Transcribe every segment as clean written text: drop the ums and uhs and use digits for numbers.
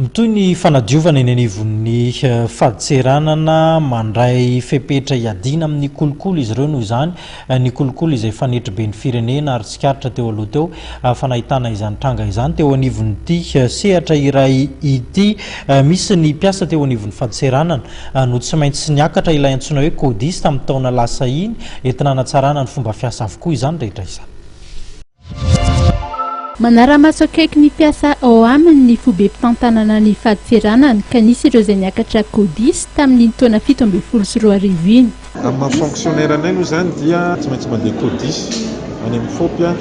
Toy ny fanadiovana eny anivon'ny faditseranana mandray fepetra iadina amin'ny kolokolo izy ireo noho izany ny kolokolo izay fanetry be ny firenena ary tsikaritra teo aloha teo fanahitana izany tranga izany teo anivon'ity sehatra iray ity misy ny mpiasa teo anivon'ny faditseranana no tsy maintsy niakatra ilay antsoina hoe codiste amin'ny taona lasa iny entina hanatsarana ny fomba fiasa avokoa izany rehetra izany. Manara-maso akaiky ny mpiasa ao aminy ny fobem-pitantanana ny faditseranana ka nisy ireo izay niakatra codiste tamin'ny taona 2017 iny. Amin'ny fonctionnaire anay aloha zany dia tsy maintsy mandeha codiste any amin'ny fopia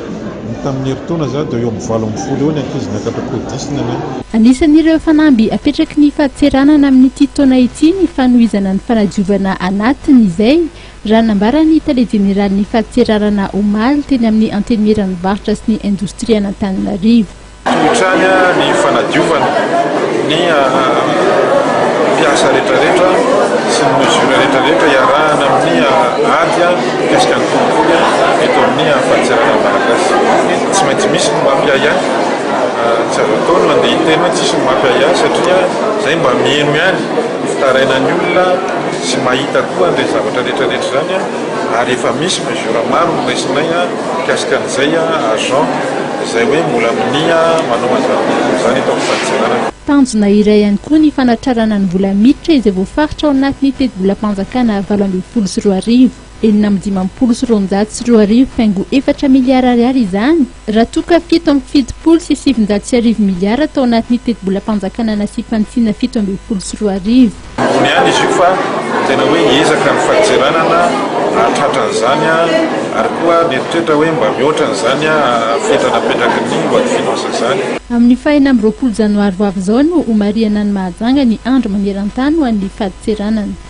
tamin'ny herintaona za dia eo amin'ny 70 eo ny ankizy niakatra codiste nanay. Anisan'ireo fanamby apetraky ny faditseranana amin'ity taona ity ny fanohizana ny fanadiovana anatiny izay raha nambarany tale generaly ny faditseranana omaly teny amin'ny antenimiran'ny varotra sy ny indostria an'Antananarivo. Totrany ny fanadiovana ny mpiasa rehetrarehetra sy ny mesura rehetrarehetra iarahana amin'ny ady mikasika ny kolokolo eto amin'ny faditseranana malagasy. Tsy maintsy misy ny mampiaya tsy azo atao no andeha hiteny hoe tsisy ny mampiaya satria zay mba mihaino ihany fitarainan'ny olona sy mahita koa an'ilay zavatra rehetrarehetra zany ary efa misy mesura maro raisinay mikasika an'izay agent izay hoe mbola amin'ny manao an'izany eto amin'ny faditseranana. Tanjona iray ihany koa ny fanatrarana ny vola miditra izay voafaritra ao anatin'ny teti-bola-panjakana 2024 8,520 faingo 4 miliara ariary izany raha toka 7,7 sy 7,9 miliara tao anatin'ny teti-bola-panjakana nasipantsina 7,20. Ny any izy io fa tena hoe ezaka ny faditseranana atratran'izany ary koa neritreritra hoe mba mihoatra n'izany fetranapetraky ny loi de finance zany. Amin'ny fahina amby 20 janoary ho avy izao no omariana ny mahajanga ny andro maneran-tany ho an'ny faditseranana.